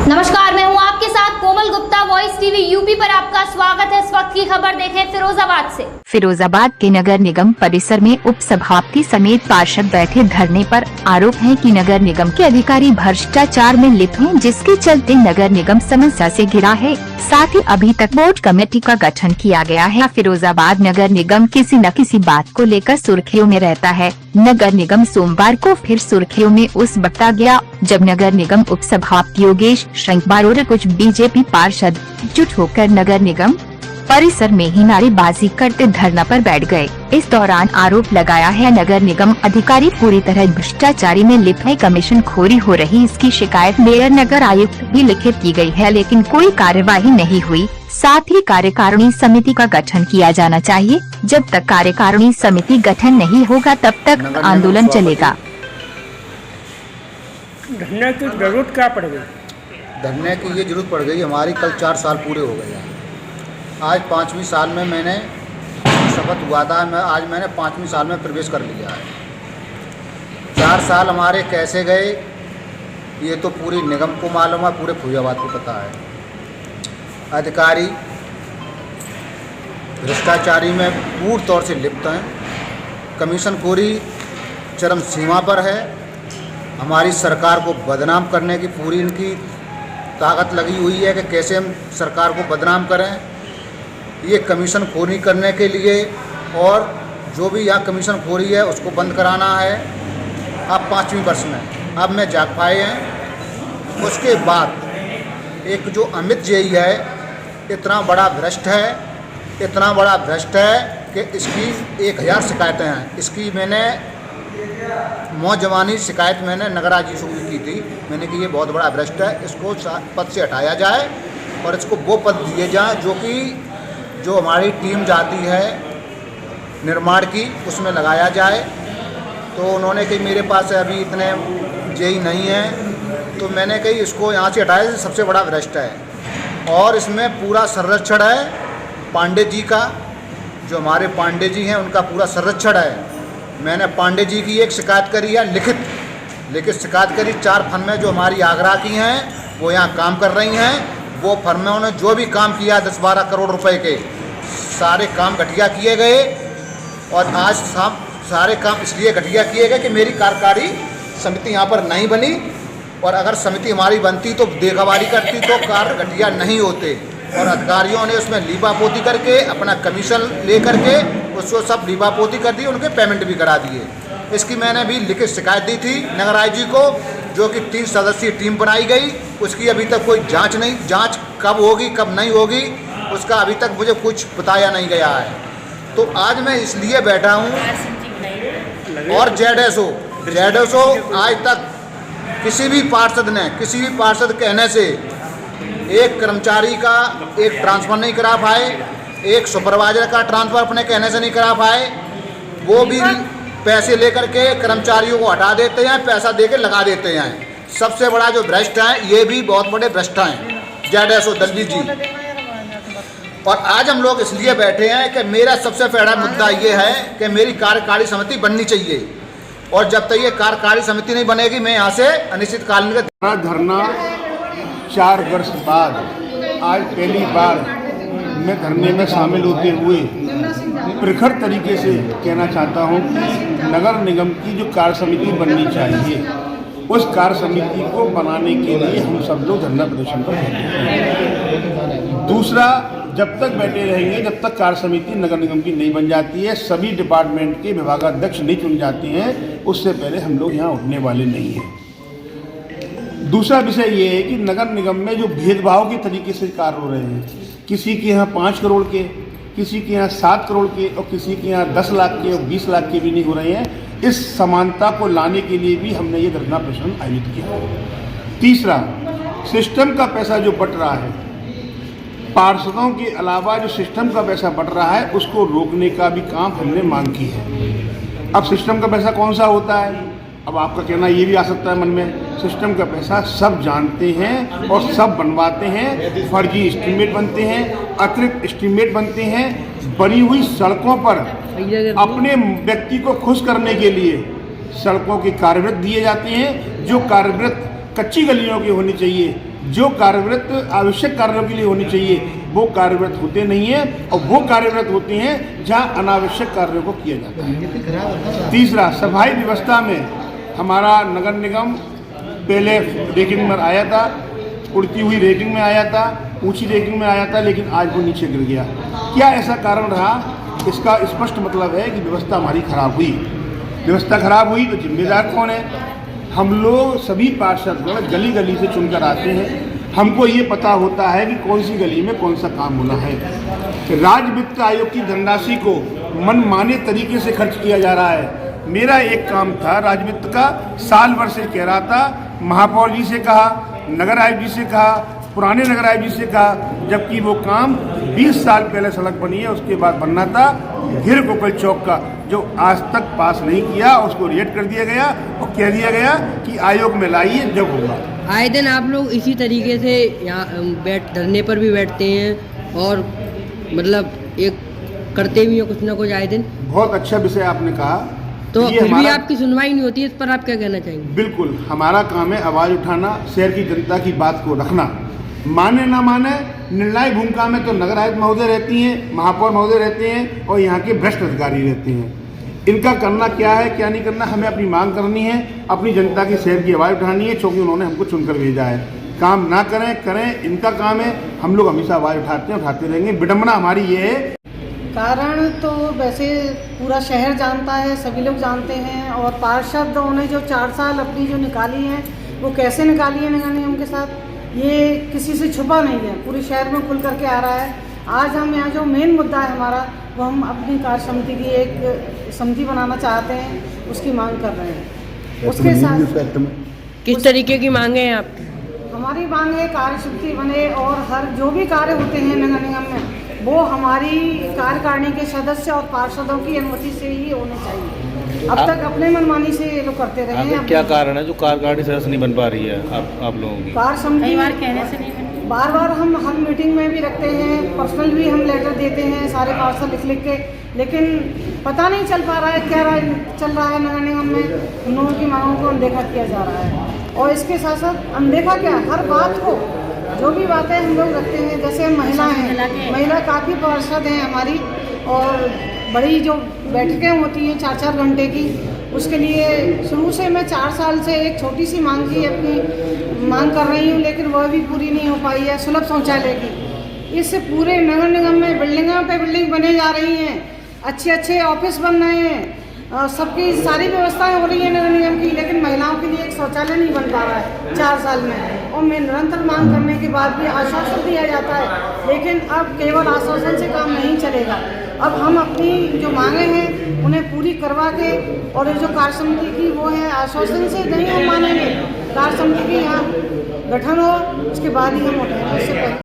नमस्कार, मैं हूं आपके साथ कोमल गुप्ता। वॉइस टीवी यूपी पर आपका स्वागत है। इस वक्त की खबर देखें फिरोजाबाद से। फिरोजाबाद के नगर निगम परिसर में उप सभापति समेत पार्षद बैठे धरने पर। आरोप है कि नगर निगम के अधिकारी भ्रष्टाचार में लिप्त हैं, जिसके चलते नगर निगम समस्या से घिरा है। साथ ही अभी तक बोर्ड कमेटी का गठन किया गया है। फिरोजाबाद नगर निगम किसी न किसी बात को लेकर सुर्खियों में रहता है। नगर निगम सोमवार को फिर सुर्खियों में उस वक्त आ गया जब नगर निगम उप सभापति योगेश श्रृंगबार और कुछ बीजेपी पार्षद जुट होकर नगर निगम परिसर में ही नारेबाजी करते धरना पर बैठ गए। इस दौरान आरोप लगाया है नगर निगम अधिकारी पूरी तरह भ्रष्टाचारी में लिप्त है। कमीशन खोरी हो रही, इसकी शिकायत मेयर नगर आयुक्त भी लिखित की गई है, लेकिन कोई कार्यवाही नहीं हुई। साथ ही कार्यकारिणी समिति का गठन किया जाना चाहिए। जब तक कार्यकारिणी समिति गठन नहीं होगा तब तक आंदोलन चलेगा। धरने की जरूरत क्या पड़ गई? धरने की ये जरूरत पड़ गई, हमारी कल 4 साल पूरे हो गए हैं। आज 5वीं साल में मैंने शपथ हुआ था, आज मैंने 5वीं साल में प्रवेश कर लिया है। 4 साल हमारे कैसे गए ये तो पूरी निगम को मालूम है, पूरे फैजाबाद को पता है। अधिकारी भ्रष्टाचारी में पूर्ण तौर से लिप्त हैं। कमीशन खोरी चरम सीमा पर है। हमारी सरकार को बदनाम करने की पूरी इनकी ताकत लगी हुई है कि कैसे हम सरकार को बदनाम करें। ये कमीशन खोरी करने के लिए और जो भी यहाँ कमीशन खोरी है उसको बंद कराना है। अब 5वीं वर्ष में अब मैं जाग पाए हैं। उसके बाद एक जो अमित जेई है इतना बड़ा भ्रष्ट है कि इसकी 1000 शिकायतें हैं। इसकी मैंने मौजवानी शिकायत मैंने नगराजी से की थी। मैंने कि ये बहुत बड़ा भ्रष्ट है, इसको पद से हटाया जाए और इसको वो पद दिए जाएं जो हमारी टीम जाती है निर्माण की उसमें लगाया जाए। तो उन्होंने कही मेरे पास अभी इतने जेई नहीं है, तो मैंने कही इसको यहाँ से हटाया, सबसे बड़ा भ्रष्ट है। और इसमें पूरा संरक्षण है पांडे जी का, जो हमारे पांडे जी हैं उनका पूरा संरक्षण है। मैंने पांडे जी की एक शिकायत करी है, लिखित शिकायत करी। 4 फर्में जो हमारी आगरा की हैं वो यहाँ काम कर रही हैं। वो फर्मों ने जो भी काम किया 10-12 करोड़ रुपए के सारे काम घटिया किए गए। और आज सारे काम इसलिए घटिया किए गए कि मेरी कार्यकारी समिति यहाँ पर नहीं बनी, और अगर समिति हमारी बनती तो देखभाली करती तो कार्य घटिया नहीं होते। और अधिकारियों ने उसमें लीपापोती करके अपना कमीशन ले करके उसको सब लीपापोती कर दी, उनके पेमेंट भी करा दिए। इसकी मैंने भी लिखित शिकायत दी थी नगराई जी को, जो कि 3 सदस्यीय टीम बनाई गई। उसकी अभी तक कोई जांच नहीं, जांच कब होगी कब नहीं होगी उसका अभी तक मुझे कुछ बताया नहीं गया है। तो आज मैं इसलिए बैठा हूँ। और जेडएसओ आज तक किसी भी पार्षद कहने से एक कर्मचारी का एक ट्रांसफ़र नहीं करा पाए, एक सुपरवाइजर का ट्रांसफ़र अपने कहने से नहीं करा पाए। वो भी पैसे लेकर के कर्मचारियों को हटा देते हैं, पैसा दे के लगा देते हैं। सबसे बड़ा जो भ्रष्ट है ये भी बहुत बड़े भ्रष्ट हैं जेडएसओ दलवी जी। और आज हम लोग इसलिए बैठे हैं कि मेरा सबसे बड़ा मुद्दा ये है कि मेरी कार्यकारी समिति बननी चाहिए, और जब तक ये कार्यकारी समिति नहीं बनेगी मैं यहाँ से अनिश्चितकालीन का धरना 4 वर्ष बाद आज पहली बार मैं धरने में शामिल होते हुए प्रखर तरीके से कहना चाहता हूं कि नगर निगम की जो कार्य समिति बननी चाहिए, उस कार्य समिति को बनाने के लिए हम सब लोग धरना प्रदर्शन पर बैठे हैं। दूसरा, जब तक बैठे रहेंगे जब तक कार्य समिति नगर निगम की नहीं बन जाती है, सभी डिपार्टमेंट के विभागाध्यक्ष नहीं चुन जाते हैं, उससे पहले हम लोग यहाँ उठने वाले नहीं हैं। दूसरा विषय ये है कि नगर निगम में जो भेदभाव के तरीके से कार्य हो रहे हैं, किसी के यहाँ 5 करोड़ के, किसी के यहाँ 7 करोड़ के और किसी के यहाँ 10 लाख के और 20 लाख के भी नहीं हो रहे हैं, इस समानता को लाने के लिए भी हमने ये धरना प्रदर्शन आयोजित किया। तीसरा, सिस्टम का पैसा जो बट रहा है, पार्षदों के अलावा जो सिस्टम का पैसा बट रहा है उसको रोकने का भी काम हमने मांग की है। अब सिस्टम का पैसा कौन सा होता है, अब आपका कहना ये भी आ सकता है मन में, सिस्टम का पैसा सब जानते हैं और सब बनवाते हैं। फर्जी एस्टीमेट बनते हैं, अतिरिक्त एस्टीमेट बनते हैं, बनी हुई सड़कों पर अपने व्यक्ति को खुश करने के लिए सड़कों के कार्यवृत्त दिए जाते हैं, जो कार्यवृत्त कच्ची गलियों की होनी चाहिए जो कार्यरत आवश्यक कार्यों के लिए होनी चाहिए वो कार्यरत होते नहीं हैं, और वो कार्यरत होते हैं जहां अनावश्यक कार्यों को किया जाता है। तीसरा, सफाई व्यवस्था में हमारा नगर निगम पहले रैंकिंग में आया था, उड़ती हुई रैंकिंग में आया था, ऊंची रैंकिंग में आया था, लेकिन आज वो नीचे गिर गया। क्या ऐसा कारण रहा? इसका स्पष्ट मतलब है कि व्यवस्था हमारी खराब हुई। व्यवस्था खराब हुई तो जिम्मेदार कौन है? हम लोग सभी पार्षद गली गली से चुनकर आते हैं, हमको ये पता होता है कि कौन सी गली में कौन सा काम होना है। राज्य वित्त आयोग की धनराशि को मनमाने तरीके से खर्च किया जा रहा है। मेरा एक काम था राज्य वित्त का, साल भर से कह रहा था, महापौर जी से कहा, नगर आयुक्त जी से कहा, पुराने नगर आयुक्त जी से कहा, जबकि वो काम 20 साल पहले सड़क बनी है, उसके बाद बनना था घिर गोकुल चौक का, जो आज तक पास नहीं किया, उसको रिजेक्ट कर दिया गया और कह दिया गया कि आयोग में लाइए जब होगा। आए दिन आप लोग इसी तरीके से यहाँ धरने पर भी बैठते हैं और मतलब एक करते भी हैं कुछ ना कुछ आए दिन। बहुत अच्छा विषय आपने कहा। तो फिर भी आपकी सुनवाई नहीं होती, इस पर आप क्या कहना चाहेंगे? बिल्कुल, हमारा काम है आवाज़ उठाना, शहर की जनता की बात को रखना। माने ना माने, निर्णायक भूमिका में तो नगर आयुक्त महोदय रहती हैं, महापौर महोदय रहते हैं और यहाँ के भ्रष्ट अधिकारी रहते हैं। इनका करना क्या है, क्या नहीं करना, हमें अपनी मांग करनी है, अपनी जनता की शहर की आवाज़ उठानी है, क्योंकि उन्होंने हमको चुनकर भेजा है। काम ना करें, करें, इनका काम है। हम लोग हमेशा आवाज़ उठाते हैं, उठाते रहेंगे। विडम्बना हमारी ये है। कारण तो वैसे पूरा शहर जानता है, सभी लोग जानते हैं, और पार्षदों ने जो 4 साल अपनी जो निकाली है वो कैसे निकाली है नगर निगम के साथ, ये किसी से छुपा नहीं है, पूरे शहर में खुल करके आ रहा है। आज हम यहाँ जो मेन मुद्दा है हमारा, वो हम अपनी कार्य समिति की एक समिति बनाना चाहते हैं, उसकी मांग कर रहे हैं। उसके साथ किस तरीके की मांगे हैं आप? हमारी मांग है कार्य समिति बने और हर जो भी कार्य होते हैं नगर निगम में वो हमारी कार्यकारिणी के सदस्य और पार्षदों की अनुमति से ही होने चाहिए। अब तक अपने मनमानी से ये लोग करते रहे हैं। क्या कारण है जो कार्यकारिणी सदस्य नहीं बन पा रही है आप लोगों की? कार्य समिति कहने से नहीं, बार बार हम हर मीटिंग में भी रखते हैं, पर्सनल भी हम लेटर देते हैं सारे पार्षद लिख लिख के, लेकिन पता नहीं चल पा रहा है क्या चल रहा है नगर निगम में। उन लोगों की मांगों को अनदेखा किया जा रहा है, और इसके साथ साथ अनदेखा क्या, हर बात को, जो भी बातें हम लोग रखते हैं, जैसे महिला हैं, महिला काफ़ी पार्षद हैं हमारी, और बड़ी जो बैठकें होती हैं 4-4 घंटे की, उसके लिए शुरू से मैं 4 साल से एक छोटी सी मांग की अपनी मांग कर रही हूँ, लेकिन वह भी पूरी नहीं हो पाई है। सुलभ शौचालय की, इससे पूरे नगर निगम में बिल्डिंगों पे बिल्डिंग बने जा रही हैं, अच्छे अच्छे ऑफिस बन रहे हैं, सबकी सारी व्यवस्थाएं हो रही है नगर निगम की, लेकिन महिलाओं के लिए एक शौचालय नहीं बन पा रहा है 4 साल में। और मैं निरंतर मांग करने के बाद भी आश्वासन दिया जाता है, लेकिन अब केवल आश्वासन से काम नहीं चलेगा। अब हम अपनी जो मांगे हैं उन्हें पूरी करवा के, और ये जो कार्य समिति की वो है, आश्वासन से नहीं हम मानेंगे। कार्य समिति की यहाँ गठन हो, उसके बाद ही हम उठेंगे, उससे पहले